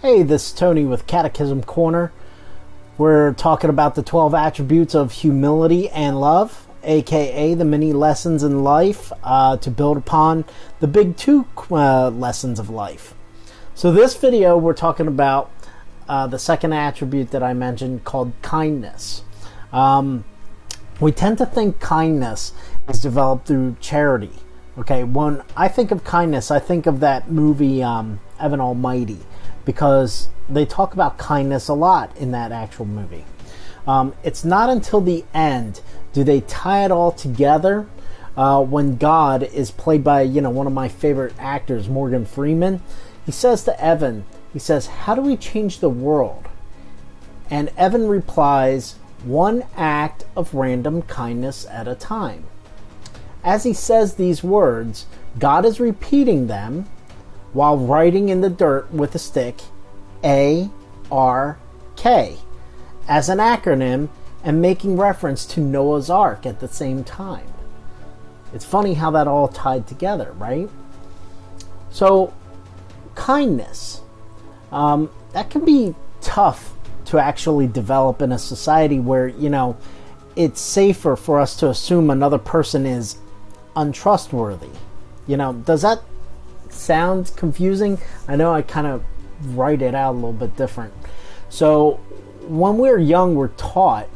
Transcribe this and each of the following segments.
Hey, this is Tony with Catechism Corner. We're talking about the 12 attributes of humility and love, aka the many lessons in life to build upon the big two lessons of life. So this video, we're talking about the second attribute that I mentioned called kindness. We tend to think kindness is developed through charity. Okay, when I think of kindness, I think of that movie Evan Almighty, because they talk about kindness a lot in that actual movie. It's not until the end do they tie it all together when God is played by, one of my favorite actors, Morgan Freeman. He says to Evan, he says, "How do we change the world?" And Evan replies, "One act of random kindness at a time." As he says these words, God is repeating them while writing in the dirt with a stick A-R-K as an acronym and making reference to Noah's Ark at the same time. It's funny how that all tied together, right? So, kindness. That can be tough to actually develop in a society where, it's safer for us to assume another person is untrustworthy. Does that sound confusing? I know I kind of write it out a little bit different. So when we're young, we're taught,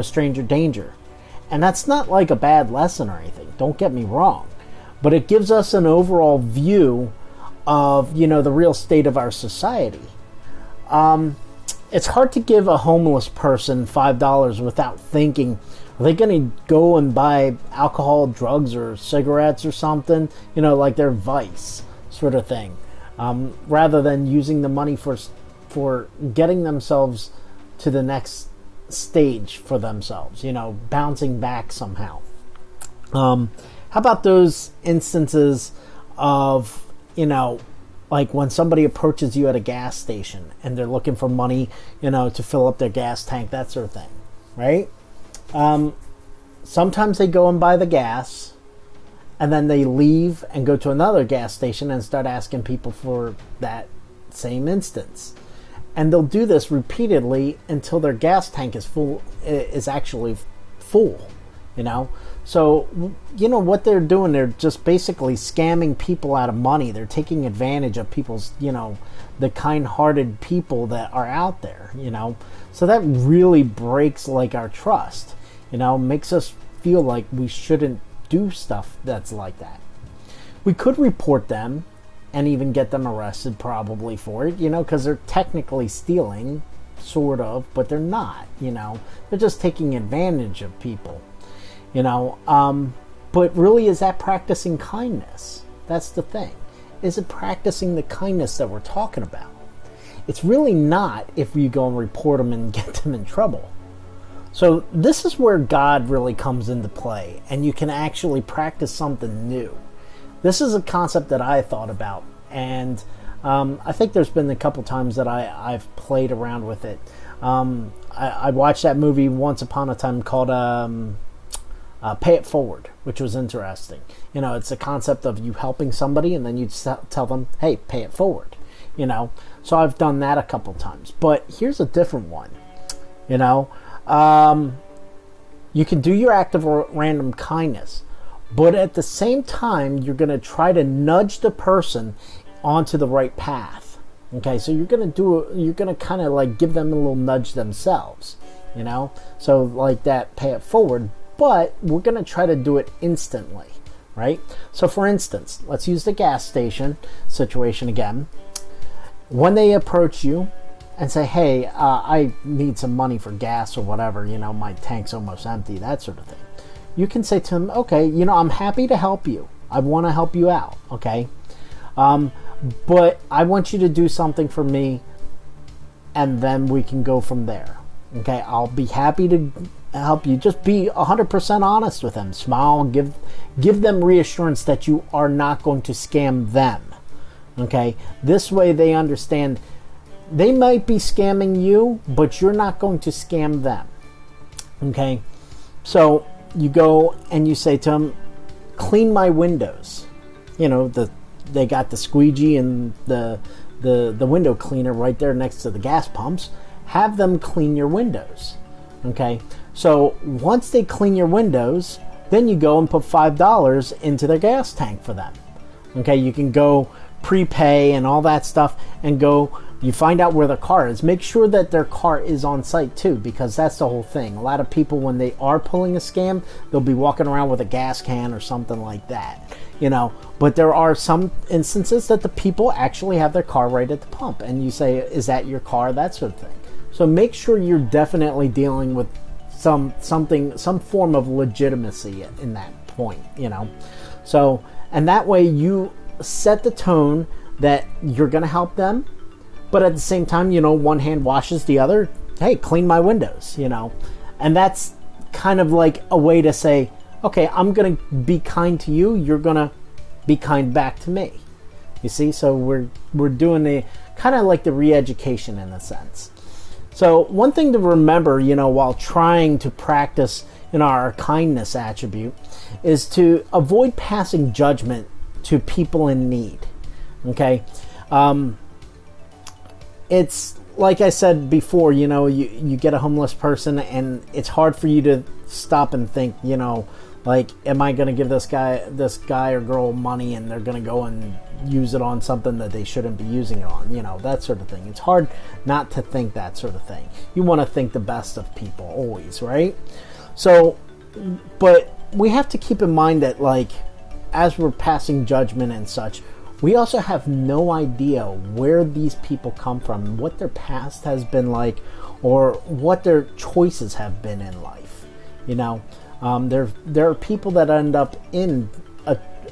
stranger danger. And that's not like a bad lesson or anything. Don't get me wrong. But it gives us an overall view of, the real state of our society. It's hard to give a homeless person $5 without thinking, are they going to go and buy alcohol, drugs, or cigarettes or something? Like their vice sort of thing. Rather than using the money for getting themselves to the next stage for themselves, bouncing back somehow. How about those instances of, like when somebody approaches you at a gas station and they're looking for money, to fill up their gas tank, that sort of thing, right? Sometimes they go and buy the gas, and then they leave and go to another gas station and start asking people for that same instance. And they'll do this repeatedly until their gas tank is actually full, So, what they're doing, they're just basically scamming people out of money. They're taking advantage of people's, the kind-hearted people that are out there, So that really breaks, our trust, makes us feel like we shouldn't do stuff that's like that. We could report them and even get them arrested probably for it, because they're technically stealing, sort of, but they're not, They're just taking advantage of people. But really, is that practicing kindness? That's the thing. Is it practicing the kindness that we're talking about? It's really not if you go and report them and get them in trouble. So this is where God really comes into play, and you can actually practice something new. This is a concept that I thought about, and I think there's been a couple times that I've played around with it. I watched that movie once upon a time called Pay It Forward, which was interesting. It's a concept of you helping somebody and then you tell them, hey, pay it forward. So I've done that a couple times. But here's a different one. You can do your act of random kindness, but at the same time, you're going to try to nudge the person onto the right path. Okay, so you're going to kind of like give them a little nudge themselves. So like that, pay it forward. But we're going to try to do it instantly, right? So for instance, let's use the gas station situation again. When they approach you and say, hey, I need some money for gas or whatever, my tank's almost empty, that sort of thing. You can say to them, okay, I'm happy to help you. I want to help you out, okay? But I want you to do something for me, and then we can go from there. Okay, I'll be happy to help you. Just be 100% honest with them. Smile, give them reassurance that you are not going to scam them. Okay, this way they understand they might be scamming you, but you're not going to scam them. Okay, so you go and you say to them, clean my windows. They got the squeegee and the the window cleaner right there next to the gas pumps. Have them clean your windows. Okay, so once they clean your windows, then you go and put $5 into their gas tank for them. Okay, you can go prepay and all that stuff and go, you find out where their car is. Make sure that their car is on site too, because that's the whole thing. A lot of people, when they are pulling a scam, they'll be walking around with a gas can or something like that, you know. But there are some instances that the people actually have their car right at the pump, and you say, is that your car? That sort of thing. So make sure you're definitely dealing with some form of legitimacy in that point, you know. So, and that way you set the tone that you're going to help them, but at the same time, you know, one hand washes the other. Hey, clean my windows, you know. And that's kind of like a way to say, okay, I'm going to be kind to you, you're going to be kind back to me. You see, so we're doing the kind of like the re-education in a sense. So one thing to remember, you know, while trying to practice, you know, our kindness attribute, is to avoid passing judgment to people in need. Okay, it's like I said before, you know, you get a homeless person and it's hard for you to stop and think, you know, like, am I going to give this guy or girl money and they're going to go and use it on something that they shouldn't be using it on, you know, that sort of thing. It's hard not to think that sort of thing. You want to think the best of people always, right? So, but we have to keep in mind that, like, as we're passing judgment and such, we also have no idea where these people come from, what their past has been like, or what their choices have been in life. You know, there are people that end up in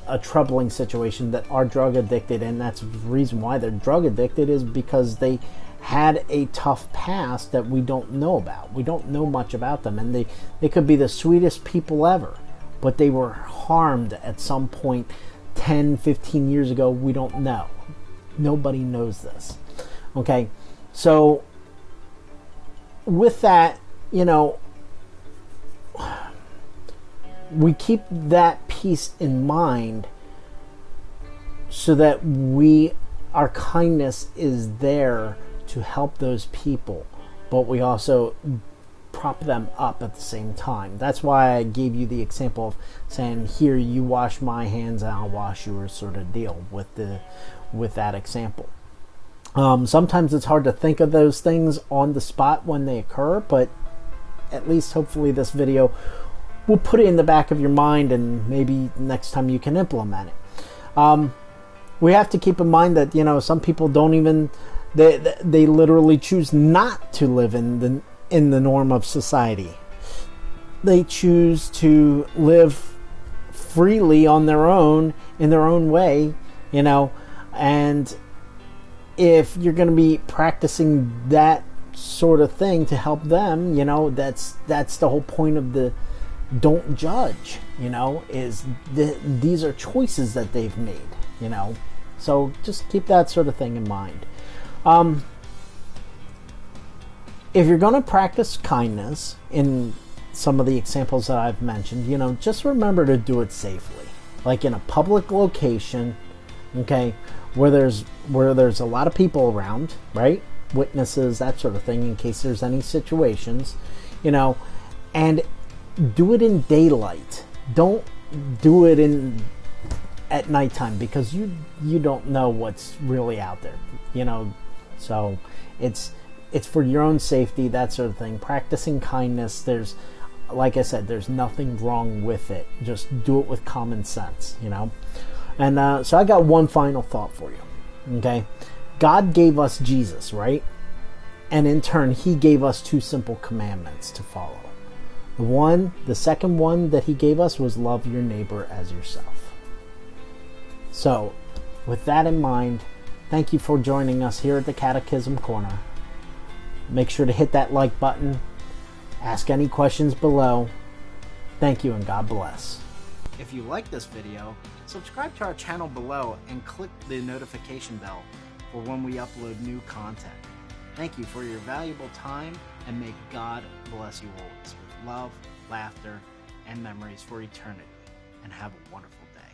a troubling situation that are drug addicted, and that's the reason why they're drug addicted, is because they had a tough past that we don't know about. We don't know much about them, and they could be the sweetest people ever, but they were harmed at some point 10, 15 years ago. We don't know. Nobody knows this. Okay, so with that, you know, we keep that piece in mind so that our kindness is there to help those people, but we also prop them up at the same time. That's why I gave you the example of saying, here, you wash my hands and I'll wash yours, sort of deal with that example. Sometimes it's hard to think of those things on the spot when they occur, but at least hopefully this video will put it in the back of your mind, and maybe next time you can implement it. We have to keep in mind that, you know, some people don't even, they literally choose not to live in the norm of society. They choose to live freely on their own, in their own way, you know. And if you're going to be practicing that sort of thing to help them, you know, that's the whole point of the don't judge, you know, is these are choices that they've made, you know. So just keep that sort of thing in mind. If you're going to practice kindness in some of the examples that I've mentioned, you know, just remember to do it safely, like in a public location, okay, where there's a lot of people around, right? Witnesses, that sort of thing, in case there's any situations, you know. And do it in daylight. Don't do it at nighttime, because you don't know what's really out there, you know. So it's for your own safety, that sort of thing. Practicing kindness, there's, like I said, there's nothing wrong with it. Just do it with common sense, you know. And so I got one final thought for you. Okay, God gave us Jesus, right? And in turn, He gave us 2 simple commandments to follow. The second one that He gave us was love your neighbor as yourself. So, with that in mind, thank you for joining us here at the Catechism Corner. Make sure to hit that like button. Ask any questions below. Thank you, and God bless. If you like this video, subscribe to our channel below and click the notification bell for when we upload new content. Thank you for your valuable time, and may God bless you always with love, laughter, and memories for eternity. And have a wonderful day.